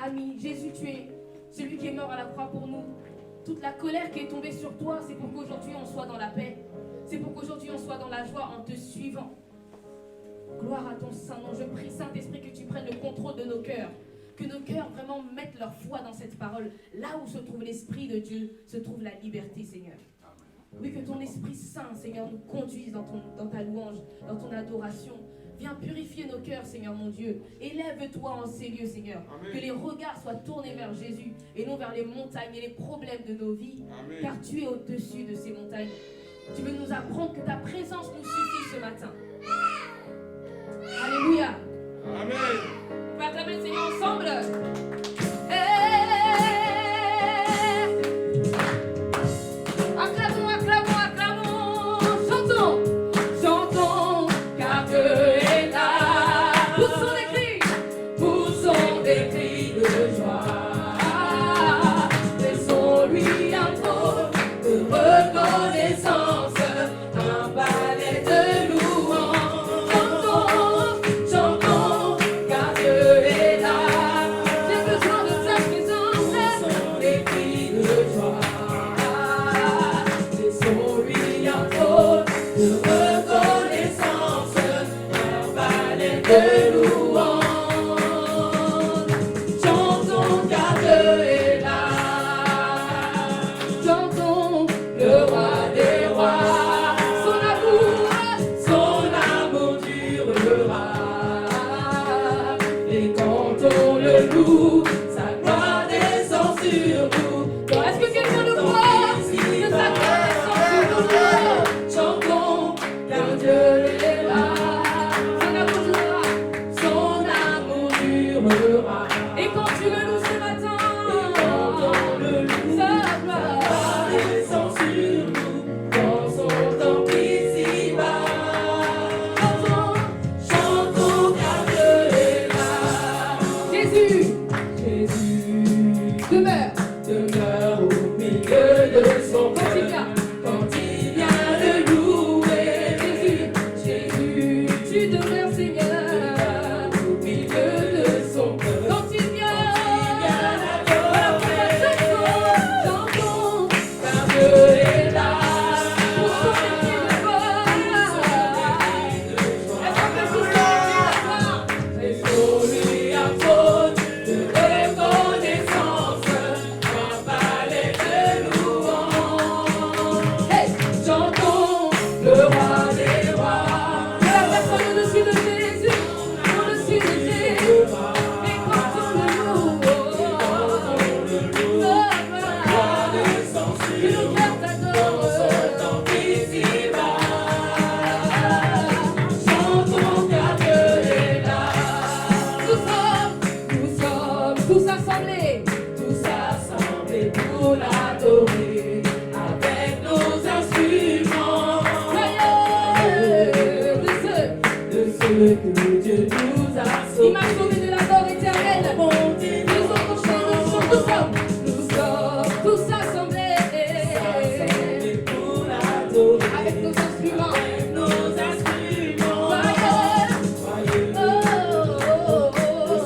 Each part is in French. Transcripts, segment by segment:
ami. Jésus, tu es celui qui est mort à la croix pour nous. Toute la colère qui est tombée sur toi, c'est pour qu'aujourd'hui on soit dans la paix. C'est pour qu'aujourd'hui on soit dans la joie en te suivant. Gloire à ton Saint-Nom. Je prie, Saint-Esprit, que tu prennes le contrôle de nos cœurs. Que nos cœurs vraiment mettent leur foi dans cette parole. Là où se trouve l'Esprit de Dieu, se trouve la liberté, Seigneur. Oui, que ton Esprit Saint, Seigneur, nous conduise dans ta louange, dans ton adoration. Viens purifier nos cœurs, Seigneur mon Dieu. Élève-toi en ces lieux, Seigneur. Amen. Que les regards soient tournés vers Jésus et non vers les montagnes et les problèmes de nos vies. Amen. Car tu es au-dessus de ces montagnes. Tu veux nous apprendre que ta présence nous suffit ce matin. Alléluia. Amen. On va acclamer le Seigneur ensemble. Acclamons, acclamons, acclamons. Chantons, chantons, car Dieu est là. Poussons des cris de joie. Laissons-lui un trône de reconnaissance, un balai de louange. Chantons, chantons, car Dieu est là. J'ai besoin de sa présence. Poussons des cris de joie. Laissons-lui un trône de reconnaissance, un balai de louange. Chantons car Dieu est là. Chantons le roi des rois. Son amour durera. Et quand on le loue, sa gloire descend sur nous. Est-ce que quelqu'un le croit? Que sa gloire descend sur nous. Chantons car Dieu est là. Son amour durera. Et quand tu le loues ce matin, sa gloire descend sur nous dans son temple ici-bas. Chantons, chantons car Dieu est là. Jésus, Jésus demeure au milieu de son cœur. Quand il vient le louer, Jésus, Jésus, tu demeures Seigneur au milieu de son cœur. Quand il vient l'adorer, chantons, car Dieu est là. Poussons des cris de joie. Est-ce qu'on peut pousser des cris de joie? Laissons-lui un trône de reconnaissance, un balai de louange. Hey, chantons le roi des rois. Que la personne au-dessus de Jésus, au-dessus de Jésus. Et quand on le loue, que nos cœurs t'adorent. Chantons car Dieu est là. Nous sommes tous assemblés pour l'adorer avec nos instruments. Joyeux de ceux que Dieu nous a sauvés. Il m'a sauvé de la mort éternelle. Nous sommes tous assemblés pour l'adorer avec nos instruments. Joyeux de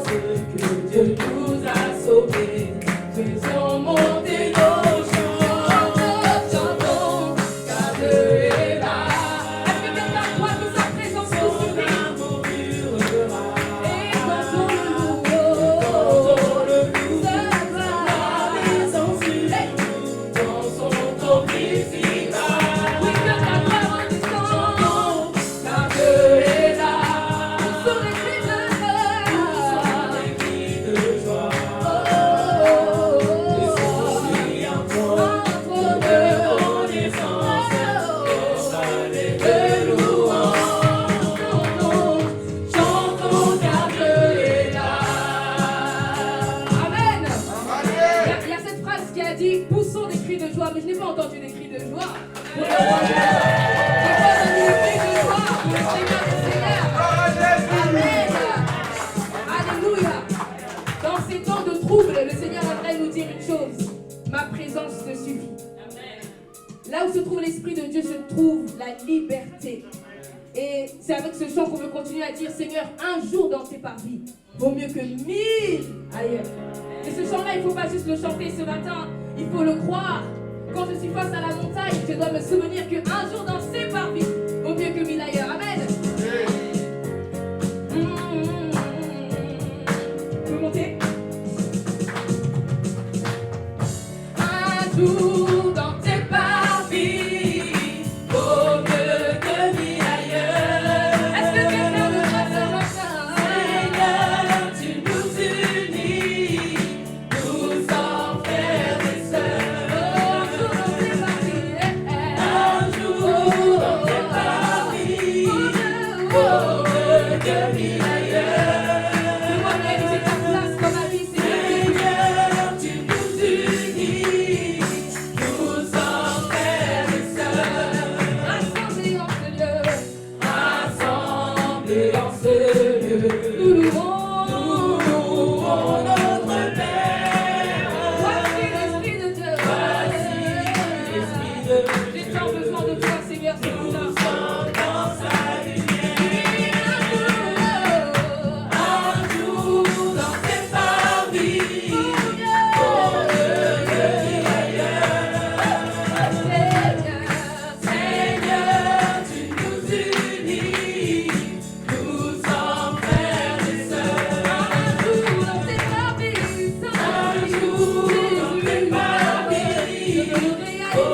ceux que Dieu nous a sauvés. Faisons monter nos chants. Chantons car Dieu est là. Est-ce que quelqu'un croit que sa présence nous suffit? Et quand on le loue, sa gloire descend sur nous dans son temple ici-bas. Oui, que ta gloire descend, car Dieu est là. Poussons des cris de joie. Laissons-lui un trône de reconnaissance, un balai de louange. Chantons car Dieu est là. Amen. Il y a cette phrase qui a dit poussons des cris de joie, mais je n'ai pas entendu des cris de joie pour le roi des rois. J'ai pas entendu des cris de joie pour le Seigneur des Seigneurs. Amen. Alléluia. Dans ces temps de trouble, le Seigneur aimerait nous dire une chose: ma présence te suffit. Là où se trouve l'Esprit de Dieu se trouve la liberté. Et c'est avec ce chant qu'on veut continuer à dire: Seigneur, un jour dans tes parvis, vaut mieux que 1000 ailleurs. Et ce chant-là, il ne faut pas juste le chanter ce matin, il faut le croire. Quand je suis face à la montagne, je dois me souvenir qu'un jour dans ses parvis vaut mieux que 1000 ailleurs. Amen. Tu peux monter? Un jour dans tes parvis vaut mieux que 1000 ailleurs. Est-ce que quelqu'un veut faire ce matin? Seigneur, tu nous unis, nous en frères et sœurs. Un jour dans tes parvis vaut mieux que 1000 ailleurs. Dis-moi, réaliser ta place dans ma vie, Seigneur, tu nous unis, nous en frères et sœurs. Rassemblés en ce lieu, rassemblés en ce lieu, nous louons notre Père. Voici l'Esprit de Dieu. J'ai tant besoin de toi, Seigneur, ce matin. Un jour dans tes parvis, Seigneur, tu nous unis, nous en frères et sœurs. Un jour dans tes parvis, un jour dans tes parvis, je veux réaliser.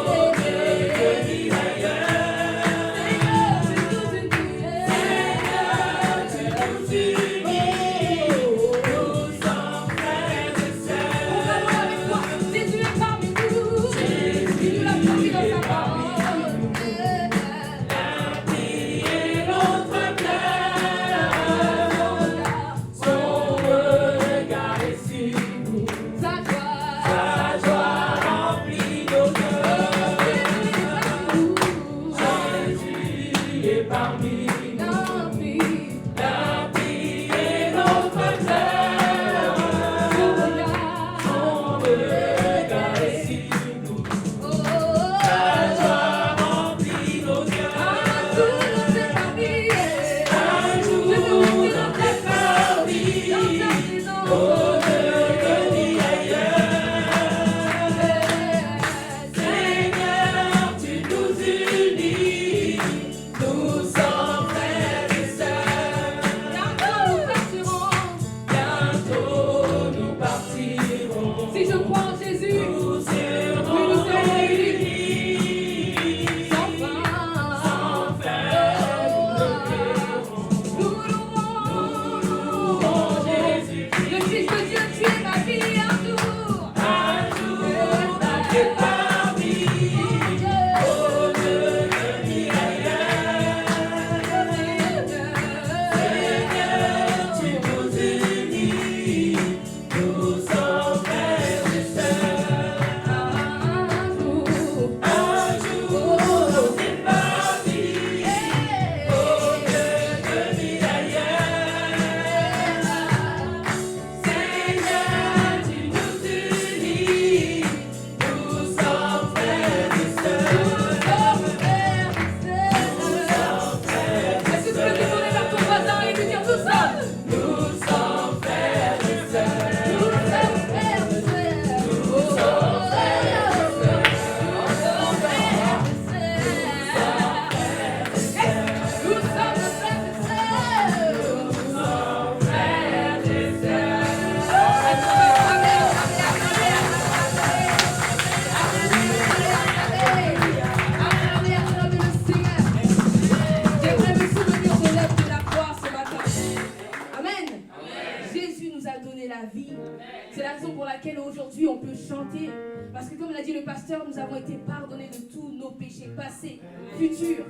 Parce que comme l'a dit le pasteur, nous avons été pardonnés de tous nos péchés passés, futurs.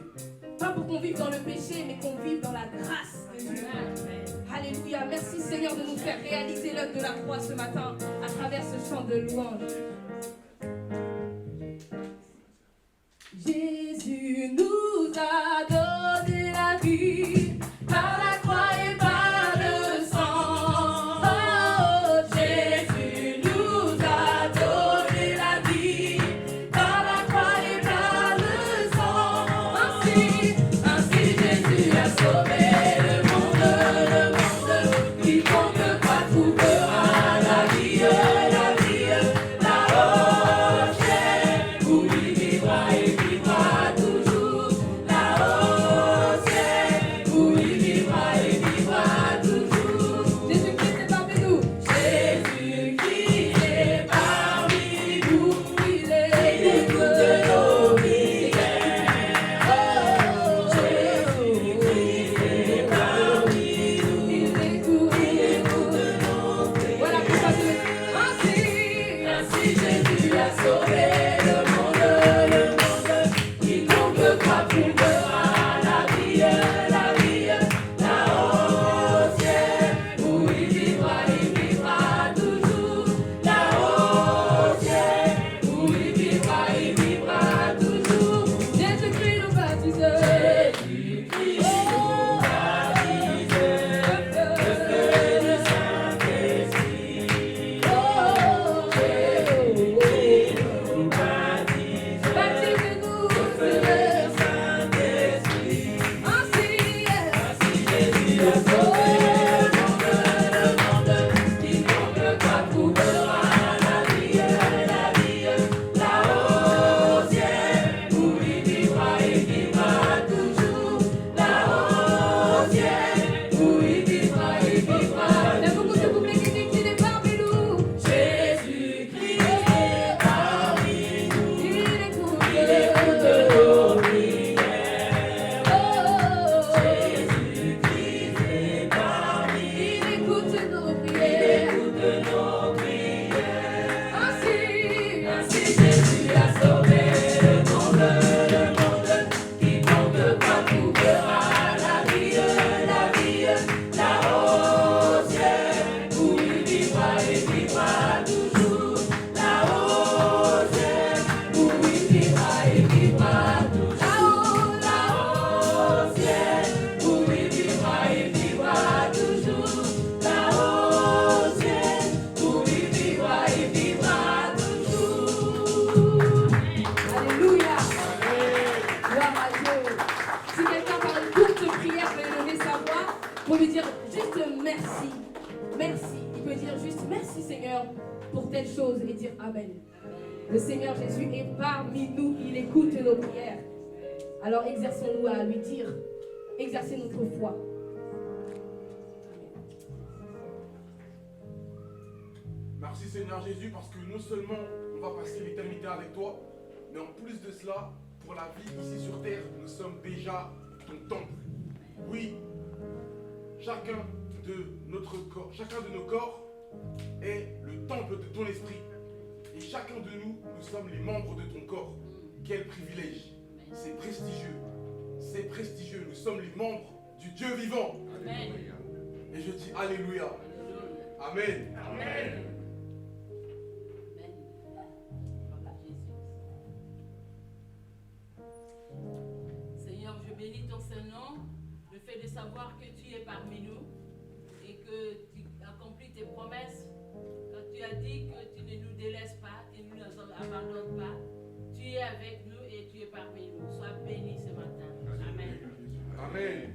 Pas pour qu'on vive dans le péché, mais qu'on vive dans la grâce de Dieu. Alléluia. Merci Seigneur de nous faire réaliser l'œuvre de la croix ce matin à travers ce chant de louange. Jésus nous a donné la vie par la croix et par le sang. Oh, Jésus nous a donné la vie par la croix et par le sang. Ainsi Jésus a sauvé le monde, quiconque merci Seigneur pour telle chose et dire Amen. Le Seigneur Jésus est parmi nous, il écoute nos prières. Alors exerçons-nous à lui dire, exercer notre foi. Merci Seigneur Jésus parce que non seulement on va passer l'éternité avec toi, mais en plus de cela, pour la vie ici sur terre, nous sommes déjà ton temple. Oui, chacun de nos corps est le temple de ton esprit. Et chacun de nous, nous sommes les membres de ton corps. Quel privilège! C'est prestigieux. C'est prestigieux. Nous sommes les membres du Dieu vivant. Amen. Et je dis Alléluia. Amen. Amen. Seigneur, je bénis ton Saint-Nom, le fait de savoir que tu es parmi nous et que tu accomplis tes promesses. Quand tu as dit que tu ne nous délaisses pas, tu ne nous abandonnes pas, tu es avec nous et tu es parmi nous. Sois béni ce matin. Amen. Amen.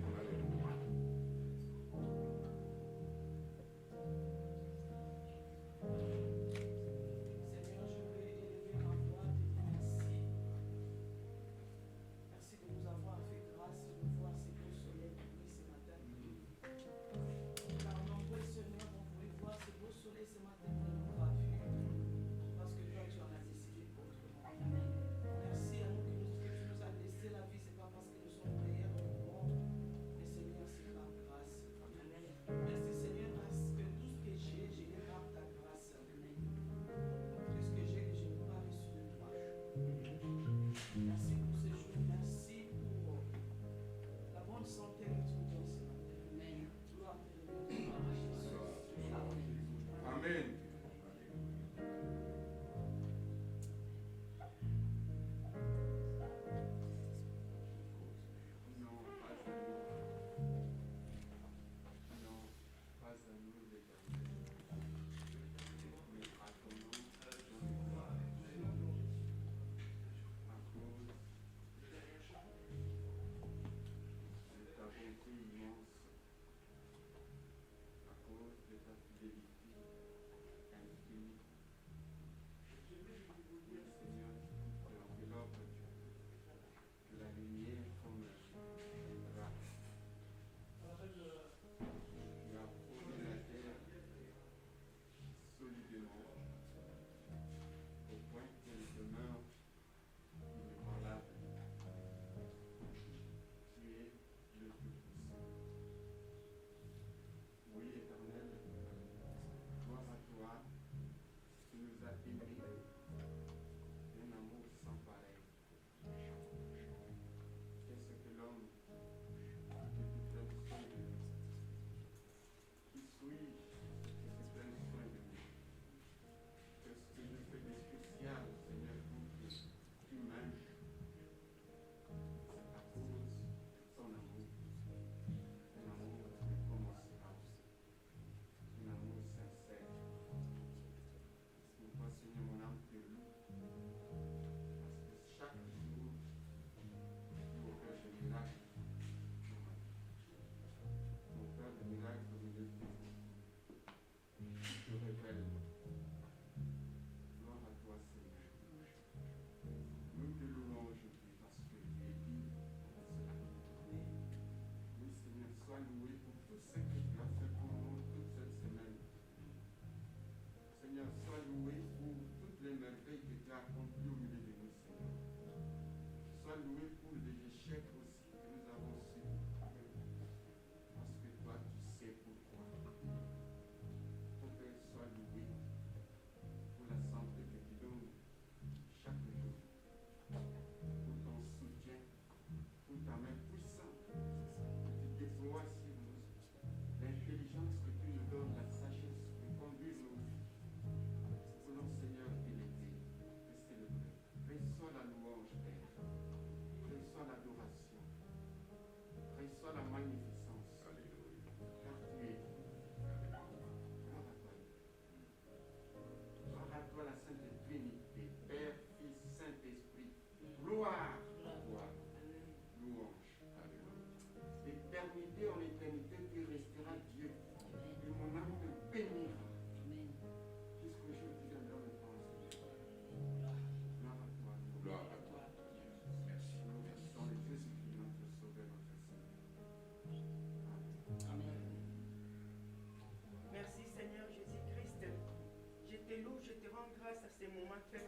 ces moments, Père,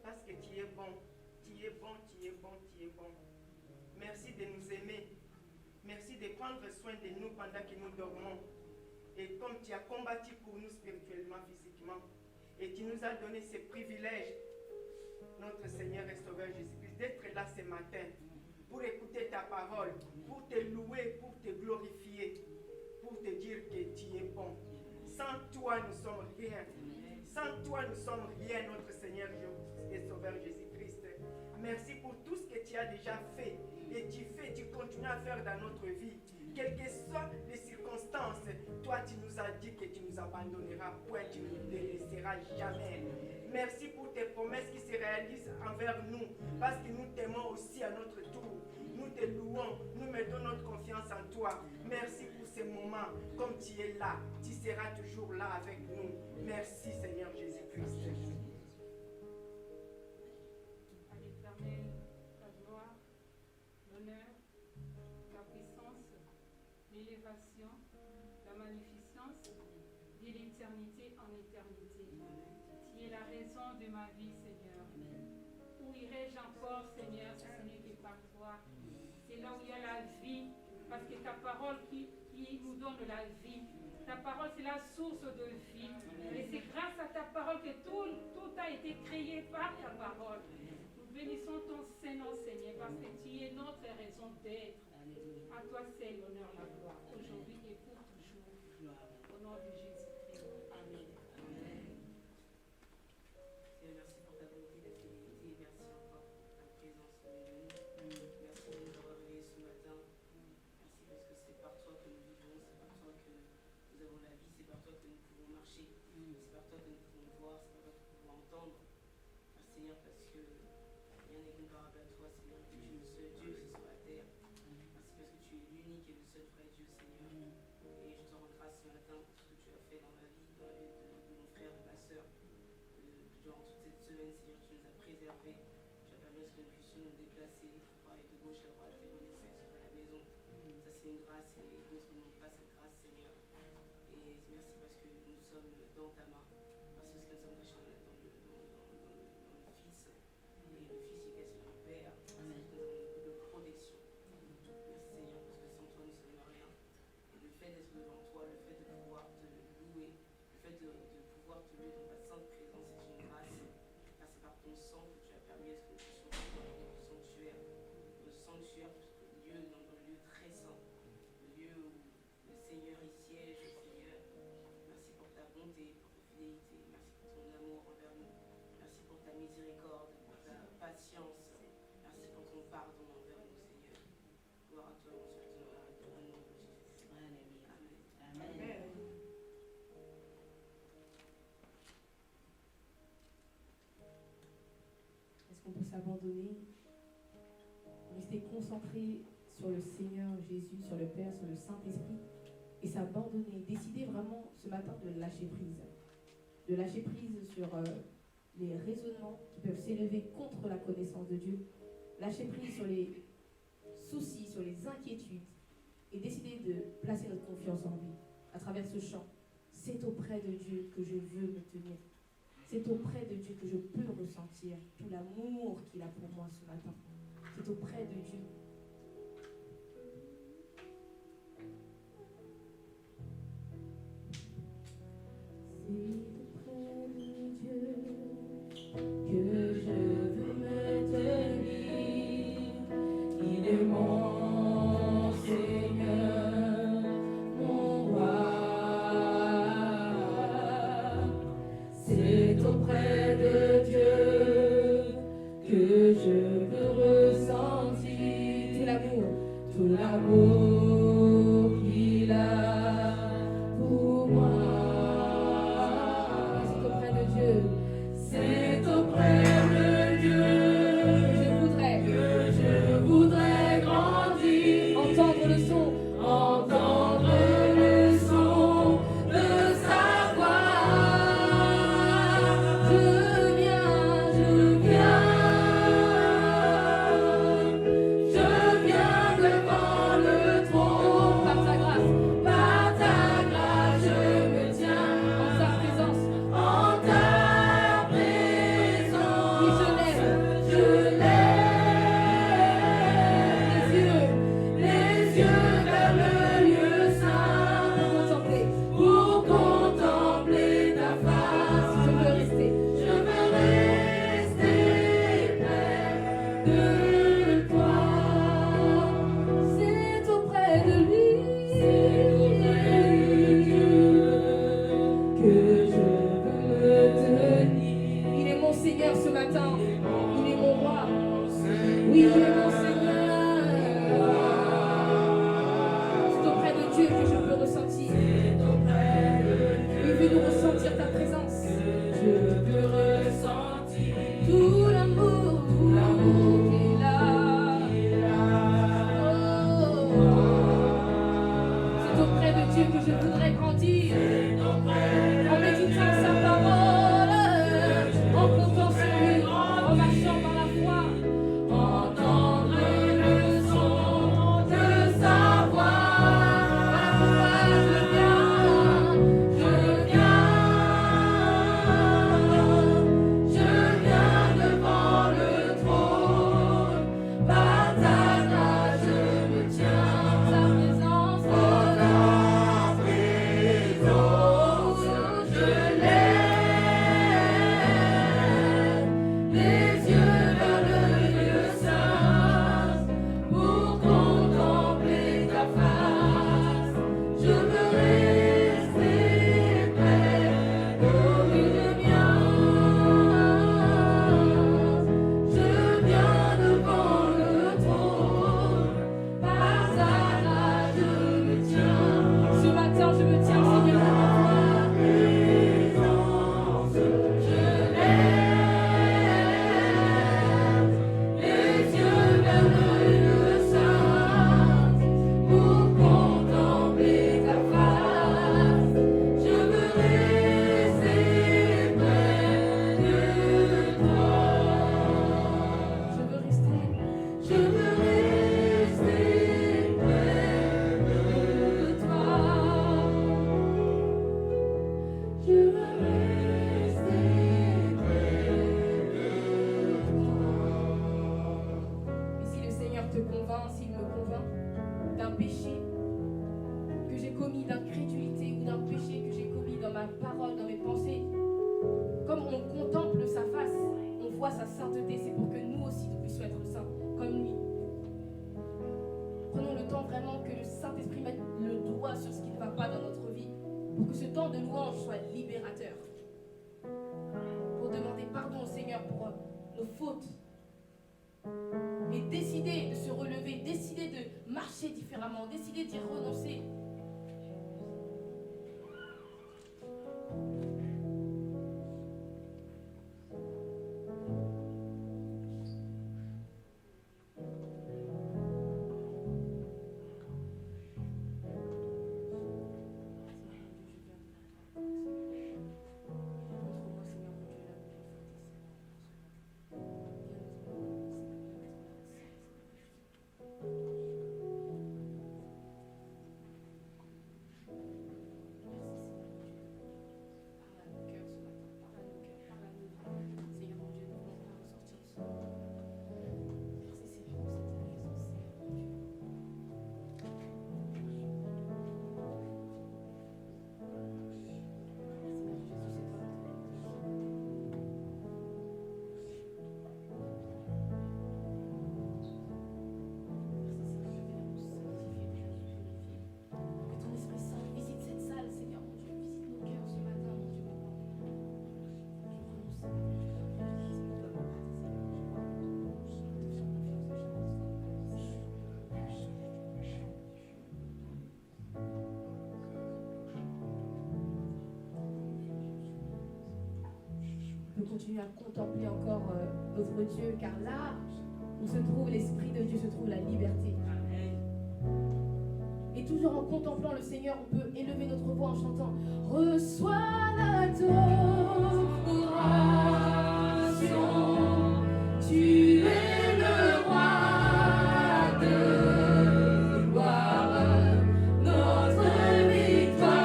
parce que tu es bon. Tu es bon, tu es bon, tu es bon. Merci de nous aimer. Merci de prendre soin de nous pendant que nous dormons. Et comme tu as combattu pour nous spirituellement, physiquement, et tu nous as donné ce privilège, notre Seigneur et Sauveur Jésus-Christ, d'être là ce matin pour écouter ta parole, pour te louer, pour te glorifier, pour te dire que tu es bon. Sans toi, nous sommes rien. Sans toi, nous sommes rien, notre Seigneur et Sauveur Jésus-Christ. Merci pour tout ce que tu as déjà fait et tu continues à faire dans notre vie. Quelles que soient les circonstances, toi tu nous as dit que tu nous abandonneras, point, tu ne nous délaisseras jamais. Merci pour tes promesses qui se réalisent envers nous, parce que nous t'aimons aussi à notre tour. Nous te louons, nous mettons notre confiance en toi. Merci pour ces moments, comme tu es là, tu seras toujours là avec nous. Merci Seigneur Jésus-Christ. À l'Éternel, la gloire, l'honneur, la puissance, l'élévation, la magnificence, de l'éternité en éternité. Tu es la raison de ma vie, Seigneur. Où irai-je encore, Seigneur, si ce n'est que par toi? C'est là où il y a la vie, parce que ta parole qui nous donne la vie. Ta parole, c'est la source de vie. Et c'est grâce à ta parole que tout a été créé par ta parole. Nous bénissons ton Saint-Nom, Seigneur, parce que tu es notre raison d'être. À toi seul l'honneur, la gloire, aujourd'hui et pour toujours. Au nom de Jésus-Christ. Amen. Merci pour ta bonté, ta fidélité. Merci encore pour ta présence au milieu de nous. Merci de nous avoir réveillés ce matin. Merci parce que c'est par toi que nous vivons, c'est par toi que nous avons la vie, c'est par toi que nous pouvons marcher, c'est par toi que nous pouvons voir, c'est par toi que nous pouvons entendre. Merci Seigneur parce que rien n'est comparable à toi, Seigneur, que tu es le seul Dieu ici sur la terre. Merci parce que tu es l'unique et le seul vrai Dieu, Seigneur. Et je te rends grâce ce matin pour tout ce que tu as fait dans ma vie, dans la vie de mon frère, de ma soeur. Durant toute cette semaine, Seigneur, tu nous as préservés. Tu as permis à ce que nous puissions nous déplacer, pour aller de gauche à droite, et venir à la maison. Ça, c'est une grâce et nous ne trouvons pas cette grâce, Seigneur. Et merci parce que nous sommes dans ta main. Merci parce que nous sommes cachés dans le Fils. Et le Fils, il est le Père. Merci parce que nous avons beaucoup de protection. Merci, Seigneur, parce que sans toi, nous ne sommes rien. Et le fait d'être devant toi, le fait de pouvoir te louer, le fait de pouvoir te louer dans ta sainte présence, c'est une grâce. Car c'est par ton sang que tu as permis à ce que nous puissions entrer dans le sanctuaire, le lieu, dans le lieu très saint, le lieu où le Seigneur y siège, Seigneur. Merci pour ta bonté, pour ta fidélité, merci pour ton amour envers nous, merci pour ta miséricorde, pour ta patience, merci pour ton pardon envers nous, Seigneur. Gloire à toi, mon Seigneur, au nom de Jésus. Amen. Amen. Est-ce qu'on peut s'abandonner, rester concentré sur le Seigneur Jésus, sur le Père, sur le Saint-Esprit, et s'abandonner, décider vraiment ce matin de lâcher prise. De lâcher prise sur les raisonnements qui peuvent s'élever contre la connaissance de Dieu, lâcher prise sur les soucis, sur les inquiétudes, et décider de placer notre confiance en lui à travers ce chant. C'est auprès de Dieu que je veux me tenir. C'est auprès de Dieu que je peux ressentir tout l'amour qu'il a pour moi ce matin. C'est auprès de Dieu. C'est auprès de Dieu que je veux me tenir. Il est mon Seigneur, mon roi. C'est auprès de Dieu que je veux ressentir tout l'amour qu'il a pour moi. C'est auprès de Dieu. C'est auprès de Dieu que je voudrais grandir, entendre le son de sa voix. Je viens devant le trône. matin. Il est mon roi. Oui, il est mon Seigneur. C'est auprès de Dieu que je peux ressentir. Il veut nous ressentir ta présence. Je peux ressentir tout l'amour qu'il a. C'est auprès de Dieu que je voudrais grandir. En méditant sa parole, en comptant sur lui, en marchant dans la foi, entendre le son de sa voix. Voilà pourquoi je viens devant le trône. Par ta grâce je me tiens, sa présence, oh ta présence, je lève les yeux vers le lieu saint pour contempler ta face. Je veux rester près comme une miens. Je viens devant le trône, par ta grâce je me tiens. Ce matin je me tiens, Seigneur, devant toi. Je lève les yeux vers le lieu saint pour contempler ta face. Je veux rester près de toi. Je veux rester près de toi. Je veux rester Et si le Seigneur te convainc, s'il me convainc d'un péché que j'ai commis, d'incrédulité ou d'un péché que j'ai commis dans ma parole, dans mes pensées, comme on contemple sa face, on voit sa sainteté, c'est pour que nous aussi nous puissions être saints, comme lui. Prenons le temps vraiment que le Saint-Esprit mette le doigt sur ce qui ne va pas dans notre vie, pour que ce temps de louange soit libérateur. Pour demander pardon au Seigneur pour nos fautes. Et décider de se relever, décider de marcher différemment, décider d'y renoncer. Continuer à contempler encore notre Dieu, car là où se trouve l'Esprit de Dieu se trouve la liberté. Et toujours en contemplant le Seigneur, on peut élever notre voix en chantant « Reçois l'adoration, tu es le roi de gloire, notre victoire.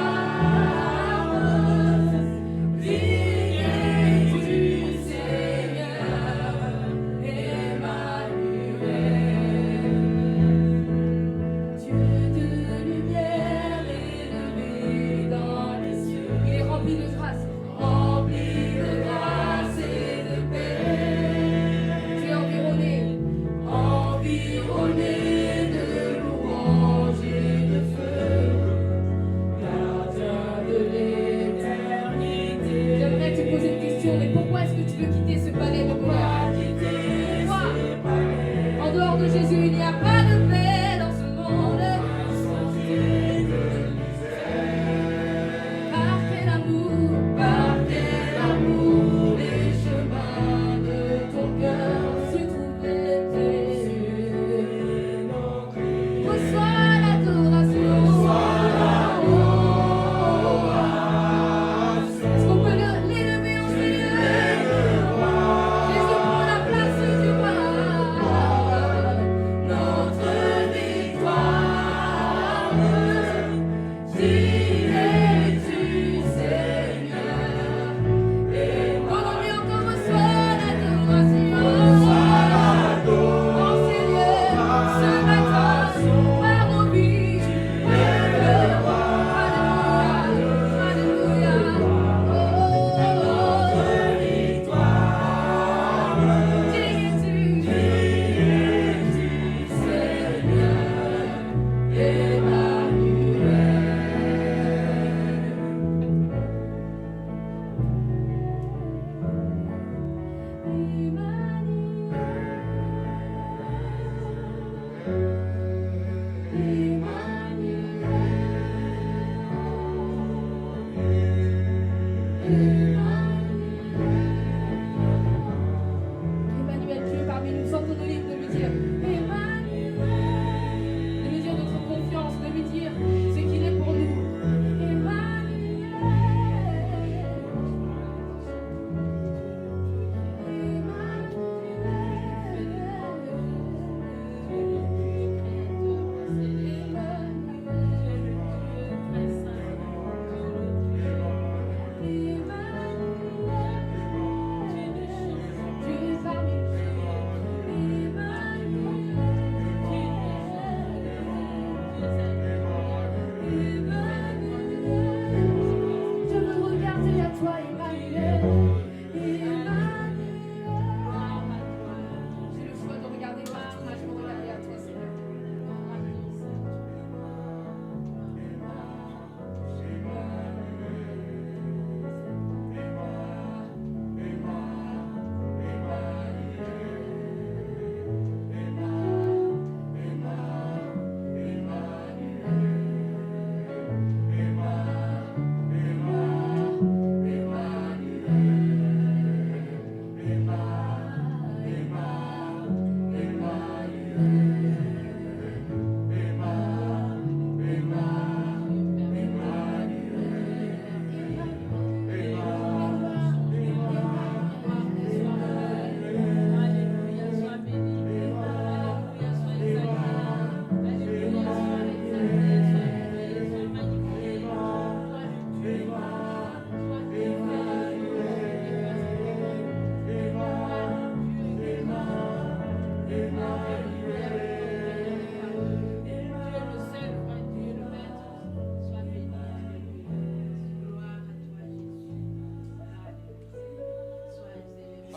Mais pourquoi est-ce que tu veux quitter ce palais de bonheur?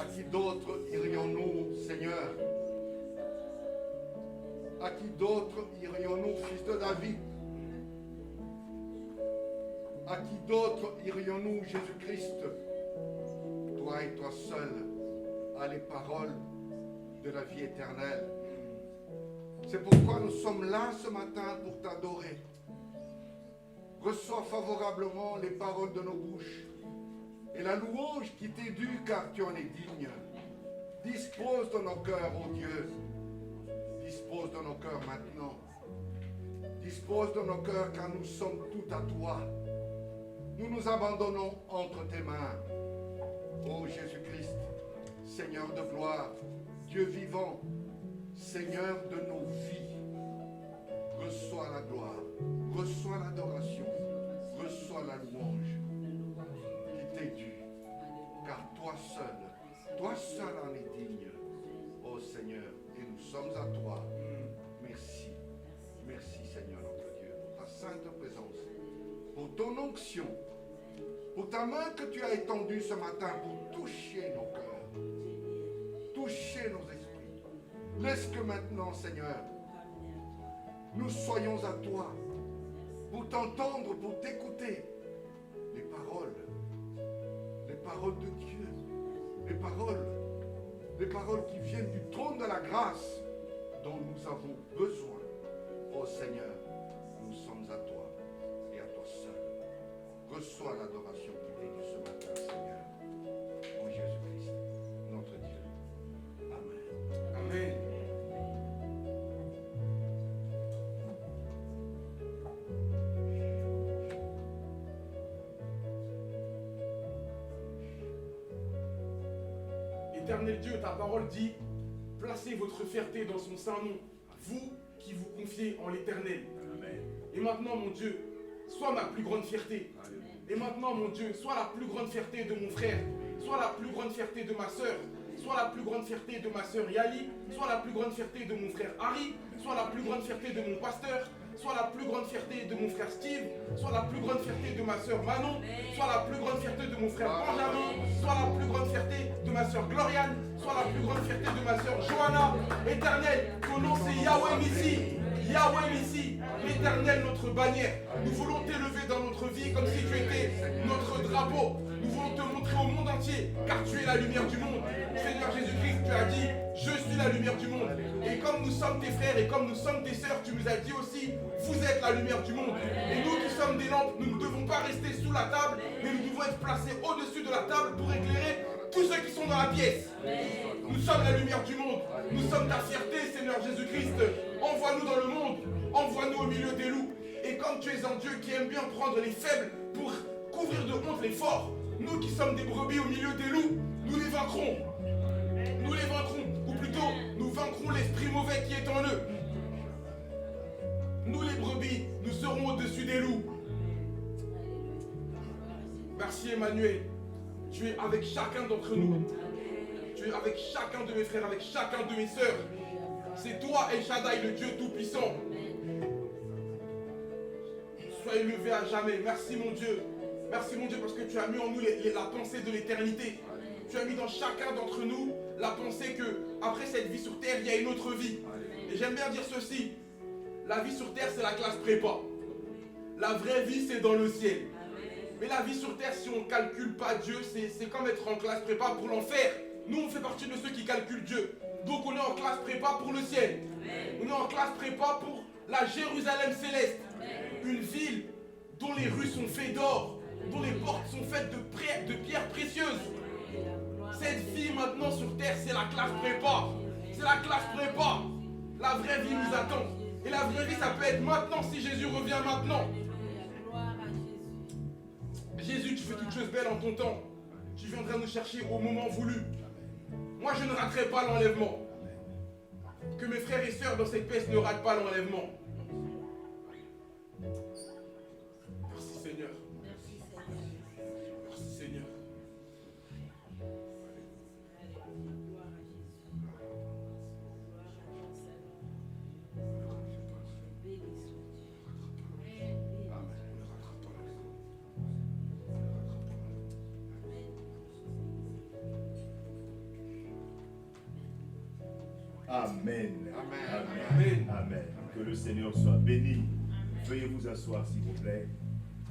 À qui d'autre irions-nous, Seigneur? À qui d'autre irions-nous, fils de David? À qui d'autre irions-nous, Jésus-Christ? Toi et toi seul as les paroles de la vie éternelle. C'est pourquoi nous sommes là ce matin pour t'adorer. Reçois favorablement les paroles de nos bouches et la louange qui t'est due car tu en es digne. Dispose de nos cœurs, ô Dieu. Dispose de nos cœurs maintenant. Dispose de nos cœurs car nous sommes tout à toi. Nous nous abandonnons entre tes mains. Ô Jésus-Christ, Seigneur de gloire, Dieu vivant, Seigneur de nos vies, reçois la gloire, reçois l'adoration, reçois la louange qui t'est due, car toi seul en es digne, ô Seigneur, et nous sommes à toi. Merci, merci Seigneur notre Dieu, pour ta sainte présence, pour ton onction, pour ta main que tu as étendue ce matin pour toucher nos cœurs, toucher nos esprits. Laisse que maintenant, Seigneur, nous soyons à toi pour t'entendre, pour t'écouter. Les paroles de Dieu, les paroles qui viennent du trône de la grâce dont nous avons besoin. Ô Seigneur, nous sommes à toi et à toi seul. Reçois l'adoration qui t'est due ce matin, Seigneur. Ô Jésus-Christ, notre Dieu. Amen. Amen. Éternel Dieu, ta parole dit, placez votre fierté dans son saint nom, vous qui vous confiez en l'Éternel. Et maintenant, mon Dieu, sois ma plus grande fierté. Et maintenant, mon Dieu, sois la plus grande fierté de mon frère, sois la plus grande fierté de ma soeur, sois la plus grande fierté de ma soeur Yali, sois la plus grande fierté de mon frère Harry, sois la plus grande fierté de mon pasteur, sois la plus grande fierté de mon frère Steve, sois la plus grande fierté de ma soeur Manon, sois la plus grande fierté de mon frère Benjamin, sois la plus grande fierté de ma soeur Gloriane, sois la plus grande fierté de ma soeur Johanna. Éternel, ton nom c'est Yahweh Nissi. Yahweh Nissi, l'Éternel, notre bannière. Nous voulons t'élever dans notre vie comme si tu étais notre drapeau. Nous voulons te montrer au monde entier, car tu es la lumière du monde. Seigneur Jésus-Christ, tu as dit, je suis la lumière du monde. Et comme nous sommes tes frères et comme nous sommes tes sœurs, tu nous as dit aussi, vous êtes la lumière du monde. Et nous qui sommes des lampes, nous ne devons pas rester sous la table, mais nous devons être placés au-dessus de la table pour éclairer tous ceux qui sont dans la pièce. Nous sommes la lumière du monde. Nous sommes ta fierté, Seigneur Jésus-Christ. Envoie-nous dans le monde. Envoie-nous au milieu des loups. Et comme tu es un Dieu qui aime bien prendre les faibles pour couvrir de honte les forts, nous qui sommes des brebis au milieu des loups, nous les vaincrons. Nous les vaincrons. Ou plutôt, nous vaincrons l'esprit mauvais qui est en eux. Nous les brebis, nous serons au-dessus des loups. Merci Emmanuel. Tu es avec chacun d'entre nous. Tu es avec chacun de mes frères, avec chacun de mes sœurs. C'est toi, El Shaddai, le Dieu Tout-Puissant. Sois élevé à jamais. Merci mon Dieu. Merci mon Dieu parce que tu as mis en nous la pensée de l'éternité. Tu as mis dans chacun d'entre nous la pensée que après cette vie sur terre, il y a une autre vie. Et j'aime bien dire ceci. La vie sur terre, c'est la classe prépa. La vraie vie, c'est dans le ciel. Mais la vie sur terre, si on ne calcule pas Dieu, c'est comme être en classe prépa pour l'enfer. Nous, on fait partie de ceux qui calculent Dieu. Donc on est en classe prépa pour le ciel. On est en classe prépa pour la Jérusalem céleste. Une ville dont les rues sont faites d'or, dont les portes sont faites de pierres précieuses. Cette vie maintenant sur terre, c'est la classe prépa. C'est la classe prépa. La vraie vie nous attend. Et la vraie vie, ça peut être maintenant si Jésus revient maintenant. Jésus, tu fais toutes choses belles en ton temps. Tu viendras nous chercher au moment voulu. Moi, je ne raterai pas l'enlèvement. Que mes frères et sœurs dans cette pièce ne ratent pas l'enlèvement. Merci Seigneur. Merci Seigneur. Amen. Amen. Amen. Amen. Que le Seigneur soit béni. Veuillez vous asseoir, s'il vous plaît.